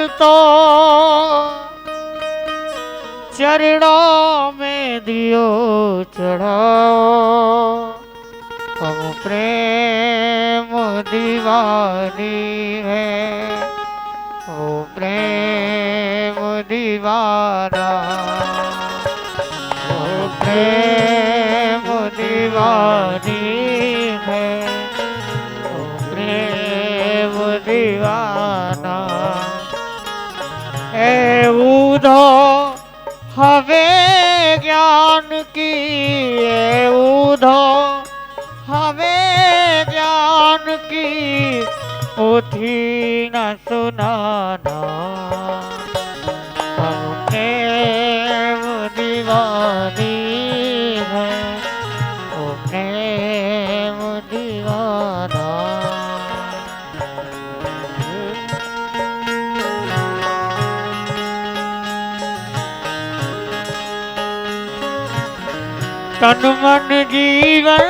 तो चरणों में दियो चढ़ाओ, हम प्रेम दीवानी है, वो प्रेम दीवाना, वो प्रेम दीवानी है, वो प्रेम दीवाना। ए उधो हमें ज्ञान की, ए उधो हमें ज्ञान की, पोथी न सुनाना, हम प्रेम दीवानी है, वो प्रेम दीवाना। तन मन जीवन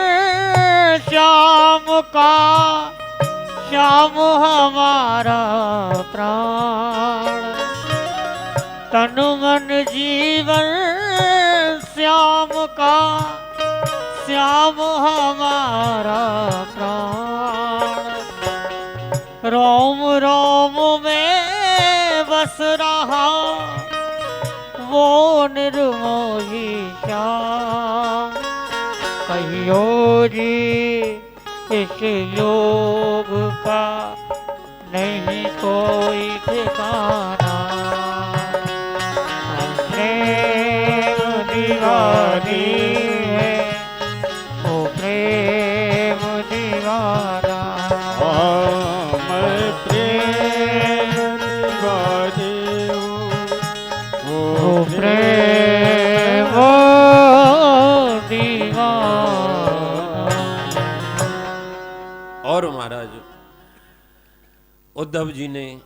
श्याम का, श्याम हमारा प्राण, तन मन जीवन श्याम का, श्याम हमारा प्राण, रोम रोम में बस रहा वो निर्मोही श्याम। कहियो जी इस योग का नहीं कोई ठिकाना, हम प्रेम दीवानी है, वो प्रेम दीवाना। मैं प्रेम दीवानी हूँ, वो प्रेम दीवाना। और महाराज उद्धव जी ने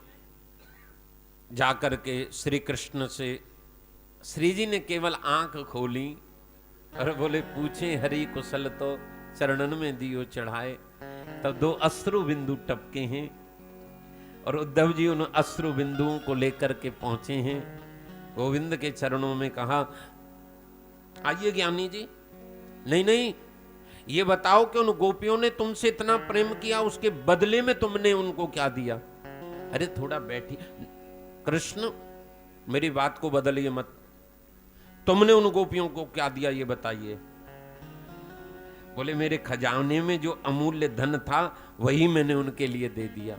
जाकर के श्री कृष्ण से, श्री जी ने केवल आंख खोली और बोले पूछे हरि कुशल तो चरणन में दियो चढ़ाए, तब दो अश्रु बिंदु टपके हैं और उद्धव जी उन अश्रु बिंदुओं को लेकर के पहुंचे हैं गोविंद के चरणों में। कहा आइए ज्ञानी जी, नहीं नहीं ये बताओ कि उन गोपियों ने तुमसे इतना प्रेम किया, उसके बदले में तुमने उनको क्या दिया? अरे थोड़ा बैठी कृष्ण, मेरी बात को बदलिए मत, तुमने उन गोपियों को क्या दिया ये बताइए। बोले मेरे खजाने में जो अमूल्य धन था वही मैंने उनके लिए दे दिया।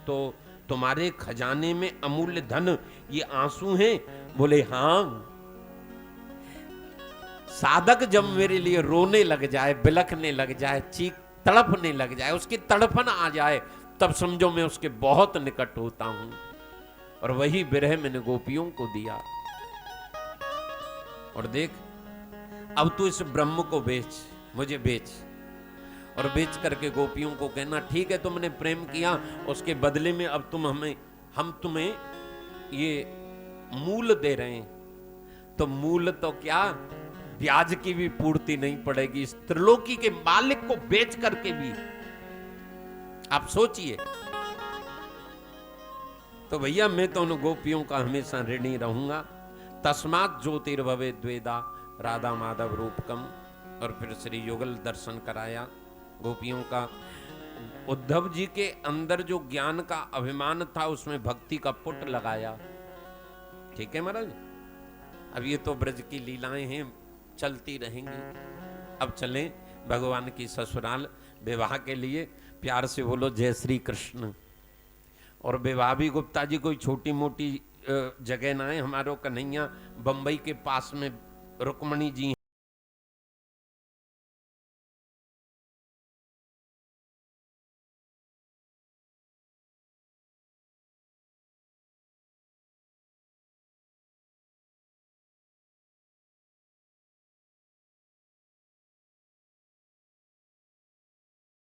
तो तुम्हारे खजाने में अमूल्य धन ये आंसू हैं? बोले हाँ। साधक जब मेरे लिए रोने लग जाए, बिलखने लग जाए, चीख तड़पने लग जाए, उसकी तड़पन आ जाए, तब समझो मैं उसके बहुत निकट होता हूं। और वही विरह मैंने गोपियों को दिया। और देख अब तू इस ब्रह्म को बेच, मुझे बेच, और बेच करके गोपियों को कहना ठीक है तुमने प्रेम किया, उसके बदले में अब हम तुम्हें ये मूल दे रहे हैं। तो मूल तो क्या, ब्याज की भी पूर्ति नहीं पड़ेगी। इस त्रिलोकी के मालिक को बेच करके भी आप सोचिए। तो भैया मैं तो उन गोपियों का हमेशा ऋणी रहूंगा। तस्मात् ज्योतिर्भवे द्वेदा राधा माधव रूपकम। और फिर श्री युगल दर्शन कराया गोपियों का। उद्धव जी के अंदर जो ज्ञान का अभिमान था उसमें भक्ति का पुट लगाया। ठीक है महाराज, अब ये तो ब्रज की लीलाएं हैं, चलती रहेंगी। अब चलें भगवान की ससुराल विवाह के लिए। प्यार से बोलो जय श्री कृष्ण। और विवाह भी गुप्ता जी कोई छोटी मोटी जगह ना है। हमारो कन्हैया बंबई के पास में रुक्मणी जी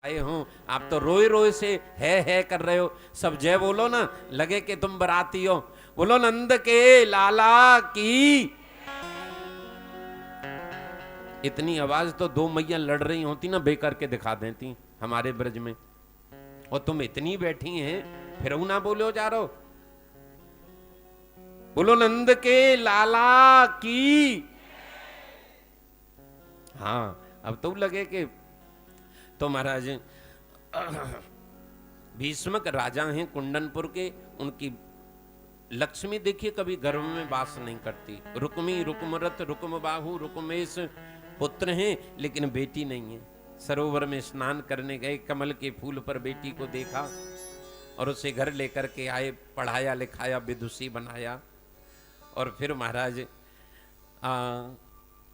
आए हो। आप तो रोए रोए से है कर रहे हो। सब जय बोलो ना, लगे कि तुम बराती हो। बोलो नंद के लाला की। इतनी आवाज तो दो मैया लड़ रही होती ना बेकर के दिखा देती हमारे ब्रज में। और तुम इतनी बैठी हैं फिर ना बोलो जा रहो। बोलो नंद के लाला की। हाँ अब तो लगे कि तो महाराज भीष्मक राजा हैं कुंडनपुर के, उनकी लक्ष्मी देखिए कभी गर्भ में वास नहीं करती। रुक्मी, रुक्मरथ, रुक्मबाहु, रुक्मेश पुत्र हैं लेकिन बेटी नहीं है। सरोवर में स्नान करने गए, कमल के फूल पर बेटी को देखा और उसे घर लेकर के आए, पढ़ाया लिखाया, विदुषी बनाया। और फिर महाराज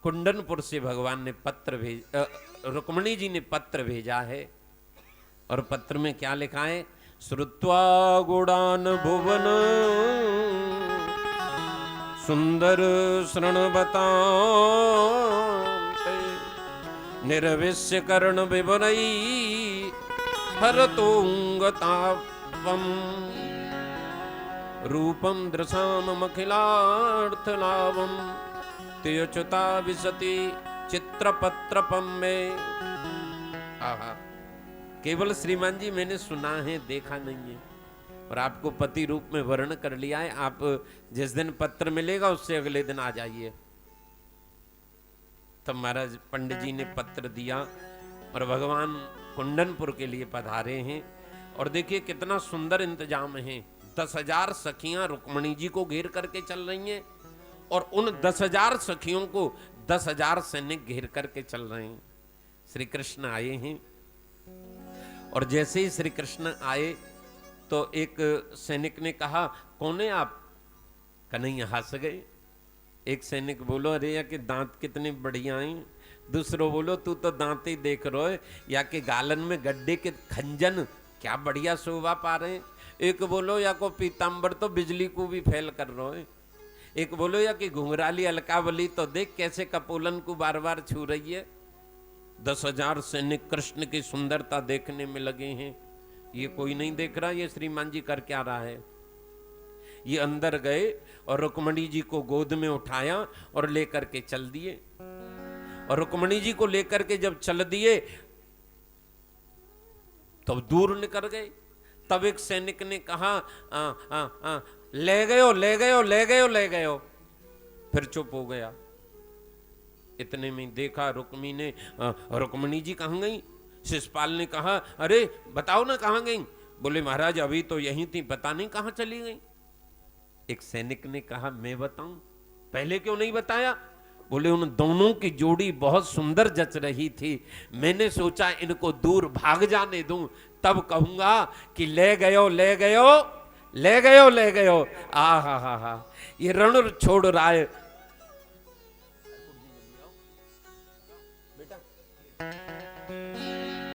कुंडनपुर से भगवान ने पत्र रुक्मणी जी ने पत्र भेजा है। और पत्र में क्या लिखा है? श्रुत्वा गुणान भुवन सुंदर शृणवतां निर्विश्य कर्ण विवरई हरतोंगतापम रूपम दृशामखिलार्थलाभम त्यजुता विशति चित्रपत्रपम में। आहा, केवल श्रीमान जी मैंने सुना है, देखा नहीं है, और आपको पति रूप में वर्ण कर लिया है। आप जिस दिन पत्र मिलेगा उससे अगले दिन आ जाइए। तब महाराज पंडित जी ने पत्र दिया और भगवान कुंडनपुर के लिए पधारे हैं। और देखिए कितना सुंदर इंतजाम है। 10,000 सखियां रुक्मणी जी को घेर करके चल रही हैं और उन 10,000 सखियों को 10,000 सैनिक घेर करके चल रहे हैं। श्री कृष्ण आए हैं और जैसे ही श्री कृष्ण आए तो एक सैनिक ने कहा, कौन है आप? कन्हैया हंस गए। एक सैनिक बोलो, अरे या के दांत कितने बढ़िया हैं। दूसरो बोलो, तू तो दांत ही देख रहो है, या के गालन में गड्ढे के खंजन क्या बढ़िया शोभा पा रहे हैं। एक बोलो, या को पीताम्बर तो बिजली को भी फैल कर रहे है। एक बोलो, या कि घुंघराली अलकावली तो देख कैसे कपोलन को बार बार छू रही है। 10,000 सैनिक कृष्ण की सुंदरता देखने में लगे हैं। ये कोई नहीं देख रहा ये श्रीमान जी कर क्या रहा है। ये अंदर गए और रुक्मणी जी को गोद में उठाया और लेकर के चल दिए। और रुक्मणी जी को लेकर के जब चल दिए तब दूर निकल गए। तब एक सैनिक ने कहा, ले गयो ले गयो ले गयो ले गयो। फिर चुप हो गया। इतने में देखा रुक्मी ने, रुक्मणी जी कहाँ गई? शिषपाल ने कहा, अरे बताओ ना कहाँ गई? बोले महाराज अभी तो यहीं थी, पता नहीं कहाँ चली गई। एक सैनिक ने कहा, मैं बताऊं? पहले क्यों नहीं बताया? बोले उन दोनों की जोड़ी बहुत सुंदर जच रही थी, मैंने सोचा इनको दूर भाग जाने दूं, तब कहूंगा कि ले गयो ले गयो ले गयो ले गयो। आ हा हा हा, ये रण छोड़ रहा है बेटा।